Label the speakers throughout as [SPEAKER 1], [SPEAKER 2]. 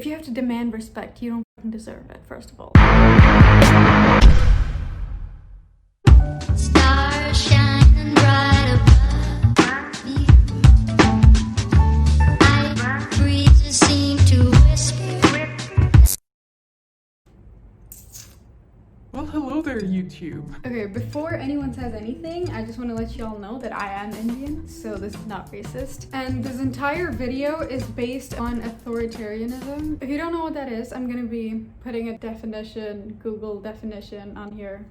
[SPEAKER 1] If you have to demand respect, you don't fucking deserve it, first of all.
[SPEAKER 2] Stars shining bright above me. Night breezes seem to whisper.
[SPEAKER 3] Well, hello there, YouTube.
[SPEAKER 1] Okay, before anyone says anything, I just want to let y'all know that I am Indian, so this is not racist. And this entire video is based on authoritarianism. If you don't know what that is, I'm gonna be putting a definition, Google definition on here.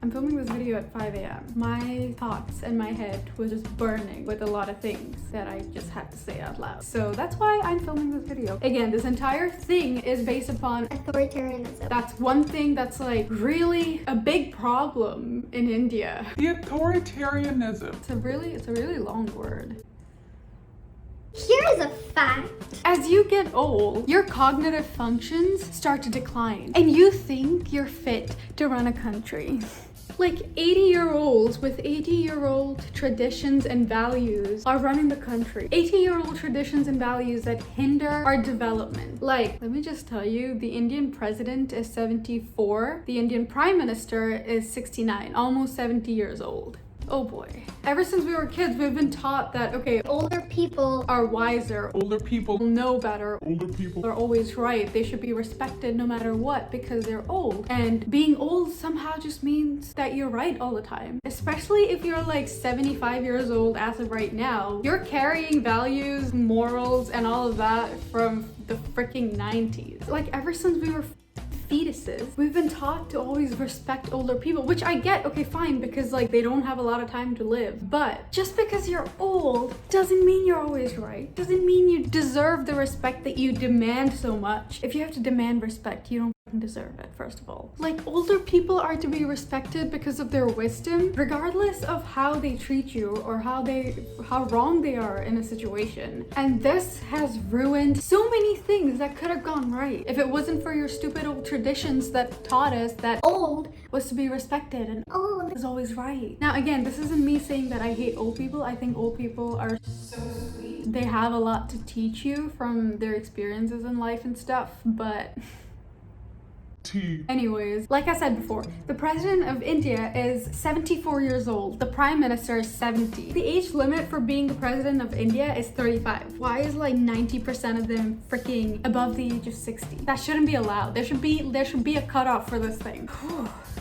[SPEAKER 1] I'm filming this video at 5 a.m. My thoughts and my head was just burning with a lot of things that I just had to say out loud. So that's why I'm filming this video. Again, this entire thing is based upon
[SPEAKER 4] authoritarianism.
[SPEAKER 1] That's one thing that's like really a big problem in India.
[SPEAKER 3] The authoritarianism.
[SPEAKER 1] It's a really long word.
[SPEAKER 4] Here is a fact.
[SPEAKER 1] As you get old, your cognitive functions start to decline, and you think you're fit to run a country. Like 80-year-olds with 80-year-old traditions and values are running the country. 80-year-old traditions and values that hinder our development. Like, let me just tell you, the Indian president is 74. The Indian prime minister is 69, almost 70 years old. Oh boy. Ever since we were kids, we've been taught that, okay,
[SPEAKER 4] Older people
[SPEAKER 1] are wiser,
[SPEAKER 3] Older people
[SPEAKER 1] know better,
[SPEAKER 3] Older people
[SPEAKER 1] are always right. They should be respected no matter what because they're old. And being old somehow just means that you're right all the time. Especially if you're like 75 years old as of right now. You're carrying values, morals, and all of that from the freaking 90s. Like ever since we were fetuses, we've been taught to always respect older people, which I get, okay, fine, because like they don't have a lot of time to live. But just because you're old doesn't mean you're always right. Doesn't mean you deserve the respect that you demand so much. If you have to demand respect, you don't deserve it, first of all. Like, older people are to be respected because of their wisdom, regardless of how they treat you or how wrong they are in a situation. And this has ruined so many things that could have gone right if it wasn't for your stupid old traditions that taught us that old was to be respected and old is always right. Now again, this isn't me saying that I hate old people. I think old people are so sweet. They have a lot to teach you from their experiences in life and stuff, but anyways, like I said before, the president of India is 74 years old. The prime minister is 70. The age limit for being the president of India is 35. Why is like 90% of them freaking above the age of 60? That shouldn't be allowed. There should be a cutoff for this thing.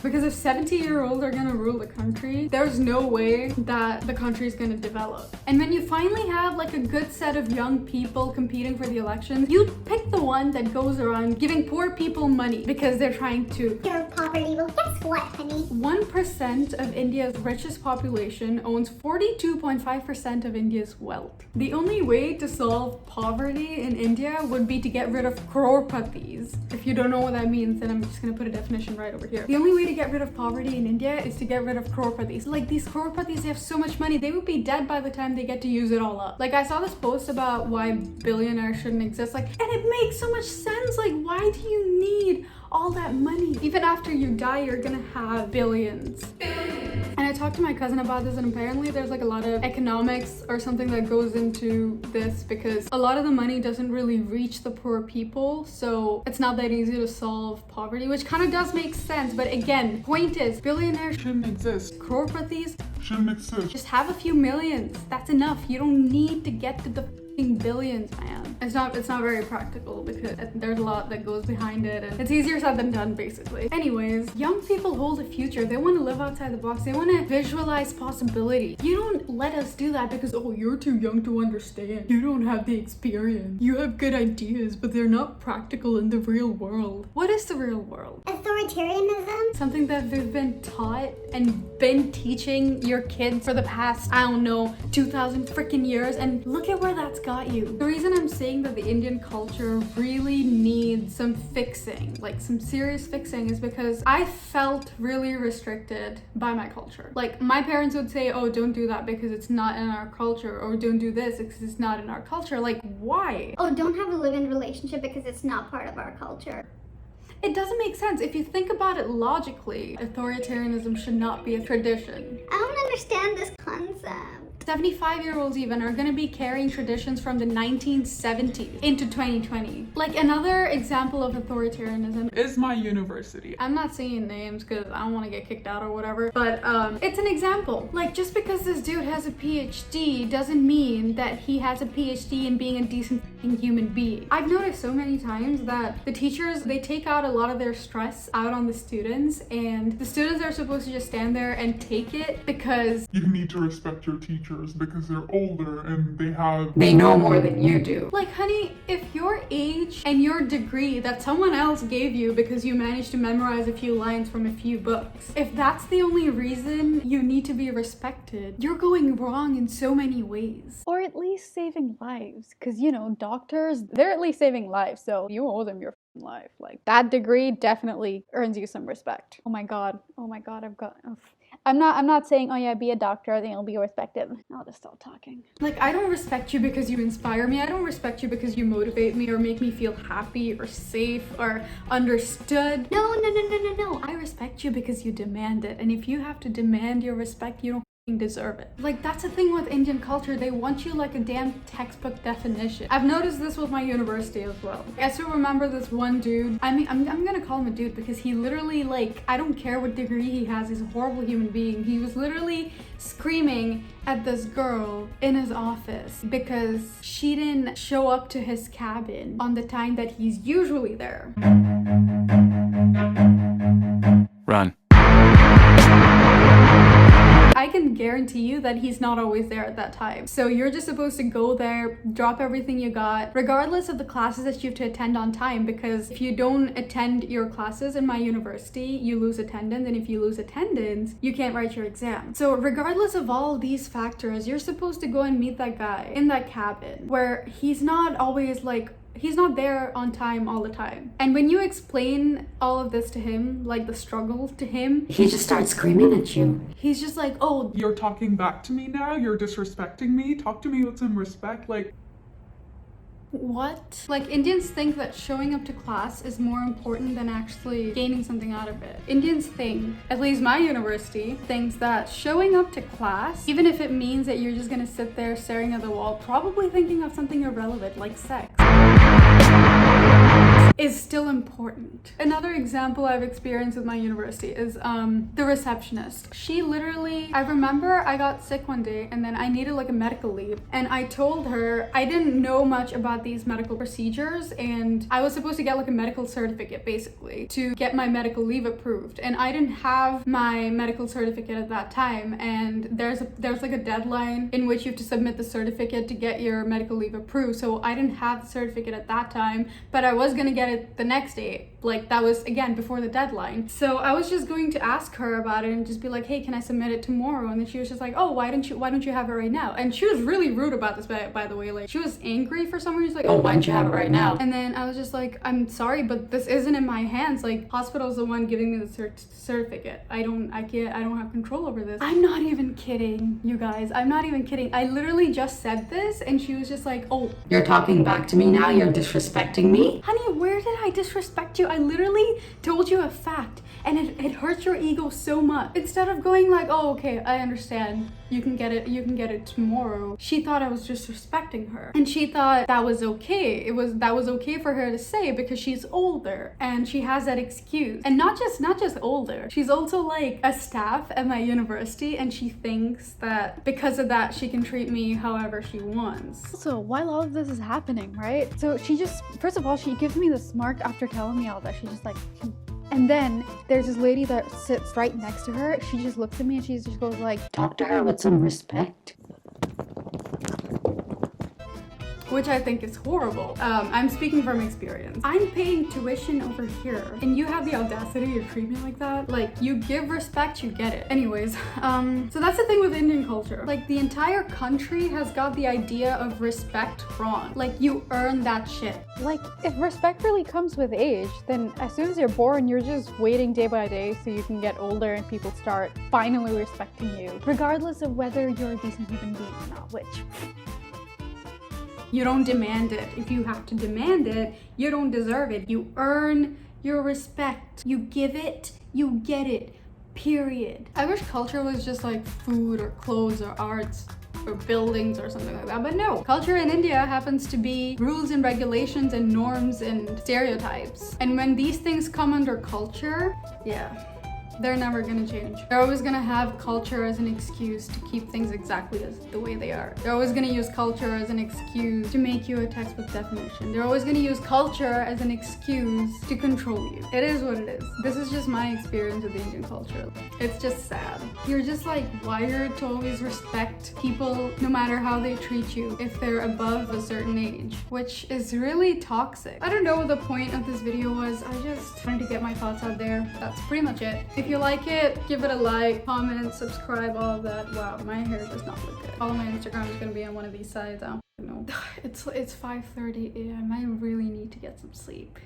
[SPEAKER 1] Because if 70-year-olds are gonna rule the country, there's no way that the country is gonna develop. And when you finally have like a good set of young people competing for the elections, you pick the one that goes around giving poor people money because they're trying to
[SPEAKER 4] cure poverty. Well, guess what, honey?
[SPEAKER 1] 1% of India's richest population owns 42.5% of India's wealth. The only way to solve poverty in India would be to get rid of crorepattis. If you don't know what that means, then I'm just gonna put a definition right over here. The only way to get rid of poverty in India is to get rid of crorepattis. Like, these crorepattis, they have so much money, they would be dead by the time they get to use it all up. Like, I saw this post about why billionaires shouldn't exist, like, and it makes so much sense. Like, why do you need all that money? Even after you die, you're gonna have billions. And I talked to my cousin about this, and apparently there's like a lot of economics or something that goes into this because a lot of the money doesn't really reach the poor people, so it's not that easy to solve poverty, which kind of does make sense. But again, point is, billionaires
[SPEAKER 3] shouldn't exist.
[SPEAKER 1] Crorepattis
[SPEAKER 3] Shouldn't exist.
[SPEAKER 1] just have a few millions. That's enough. You don't need to get to the billions, man. It's not very practical because there's a lot that goes behind it, and it's easier said than done, basically. Anyways, young people hold a future. They want to live outside the box. They want to visualize possibility. You don't let us do that because, oh, you're too young to understand. You don't have the experience. You have good ideas, but they're not practical in the real world. What is the real world?
[SPEAKER 4] Authoritarianism?
[SPEAKER 1] Something that we've been taught and been teaching your kids for the past, I don't know, 2,000 freaking years, and look at where that's got you. The reason I'm saying that the Indian culture really needs some fixing, like some serious fixing, is because I felt really restricted by my culture. Like, my parents would say, oh, don't do that because it's not in our culture, or don't do this because it's not in our culture. Like, why?
[SPEAKER 4] Oh, don't have a live-in relationship because it's not part of our culture.
[SPEAKER 1] It doesn't make sense. If you think about it logically, authoritarianism should not be a tradition.
[SPEAKER 4] I don't understand this concept.
[SPEAKER 1] 75-year-olds even are gonna be carrying traditions from the 1970s into 2020. Like another example of authoritarianism
[SPEAKER 3] Is my university.
[SPEAKER 1] I'm not saying names because I don't want to get kicked out or whatever, but it's an example. Like, just because this dude has a PhD doesn't mean that he has a PhD in being a decent human being. I've noticed so many times that the teachers, they take out a lot of their stress out on the students, and the students are supposed to just stand there and take it because
[SPEAKER 3] You need to respect your teachers because they're older and
[SPEAKER 5] They know more than you do.
[SPEAKER 1] like, honey, if your age and your degree that someone else gave you because you managed to memorize a few lines from a few books, if that's the only reason you need to be respected, you're going wrong in so many ways.
[SPEAKER 6] Or at least saving lives. Because, you know, doctors, they're at least saving lives. So you owe them your life. Like, that degree definitely earns you some respect. Oh my god. I'm not saying, oh yeah, be a doctor, I think it'll be respected. I'll just stop talking.
[SPEAKER 1] Like, I don't respect you because you inspire me. I don't respect you because you motivate me or make me feel happy or safe or understood. No. I respect you because you demand it. And if you have to demand your respect, you don't deserve it. Like, that's the thing with Indian culture. They want you like a damn textbook definition. I've noticed this with my university as well. I still remember this one dude. I mean, I'm gonna call him a dude because he literally, like, I don't care what degree he has, he's a horrible human being. He was literally screaming at this girl in his office because she didn't show up to his cabin on the time that he's usually there.
[SPEAKER 7] Run.
[SPEAKER 1] I can guarantee you that he's not always there at that time. So you're just supposed to go there, drop everything you got, regardless of the classes that you have to attend on time, because if you don't attend your classes in my university, you lose attendance, and if you lose attendance, you can't write your exam. So regardless of all these factors, you're supposed to go and meet that guy in that cabin where he's not always like, he's not there on time all the time. And when you explain all of this to him, like the struggle to him,
[SPEAKER 5] He just starts screaming at you.
[SPEAKER 1] he's just like, oh,
[SPEAKER 3] You're talking back to me now? You're disrespecting me? Talk to me with some respect. Like,
[SPEAKER 1] what? Like, Indians think that showing up to class is more important than actually gaining something out of it. Indians think, at least my university, thinks that showing up to class, even if it means that you're just gonna sit there staring at the wall, probably thinking of something irrelevant like sex, is still important. Another example I've experienced with my university is the receptionist. She literally, I remember I got sick one day and then I needed like a medical leave, and I told her I didn't know much about these medical procedures, and I was supposed to get like a medical certificate basically to get my medical leave approved, and I didn't have my medical certificate at that time, and there's like a deadline in which you have to submit the certificate to get your medical leave approved. So I didn't have the certificate at that time, but I was gonna get it the next day. Like, that was again before the deadline. So I was just going to ask her about it and just be like, hey, can I submit it tomorrow? And then she was just like, oh, why don't you have it right now? And she was really rude about this, by the way. Like, she was angry for some reason. Like, oh, why don't you have it right now? And then I was just like, I'm sorry, but this isn't in my hands. Like, hospital's the one giving me the certificate. I don't have control over this. I'm not even kidding, you guys. I'm not even kidding. I literally just said this and she was just like, oh,
[SPEAKER 5] You're talking back to me now? You're disrespecting me?
[SPEAKER 1] honey, where did I disrespect you? I literally told you a fact and it hurts your ego so much. Instead of going like, oh, okay, I understand. You can get it tomorrow. She thought I was disrespecting her. And she thought that was okay. That was okay for her to say because she's older and she has that excuse. And not just older. She's also like a staff at my university, and she thinks that because of that she can treat me however she wants.
[SPEAKER 6] Also, while all of this is happening, right? So she just, first of all, she gives me the smirk after telling me all that. She's just like, and then there's this lady that sits right next to her. She just looks at me and she just goes like,
[SPEAKER 5] Talk to her with some respect.
[SPEAKER 1] Which I think is horrible. I'm speaking from experience. I'm paying tuition over here, and you have the audacity to treat me like that? Like, you give respect, you get it. Anyways, so that's the thing with Indian culture. Like, the entire country has got the idea of respect wrong. Like, you earn that shit.
[SPEAKER 6] like, if respect really comes with age, then as soon as you're born, you're just waiting day by day so you can get older and people start finally respecting you, regardless of whether you're a decent human being or not, which...
[SPEAKER 1] You don't demand it. If you have to demand it, you don't deserve it. You earn your respect. You give it, you get it. Period. I wish culture was just like food or clothes or arts. or buildings or something like that. But no, culture in India happens to be rules and regulations and norms and stereotypes. And when these things come under culture, yeah, they're never gonna change. They're always gonna have culture as an excuse to keep things exactly as the way they are. They're always gonna use culture as an excuse to make you a textbook definition. They're always gonna use culture as an excuse to control you. It is what it is. This is just my experience with the Indian culture. It's just sad. You're just like wired to always respect people no matter how they treat you if they're above a certain age, which is really toxic. I don't know what the point of this video was. I just wanted to get my thoughts out there. That's pretty much it. If you like it, give it a like, comment, subscribe, all of that. Wow, my hair does not look good. Follow my Instagram, is gonna be on one of these sides. I don't know. It's 5:30 a.m. I really need to get some sleep.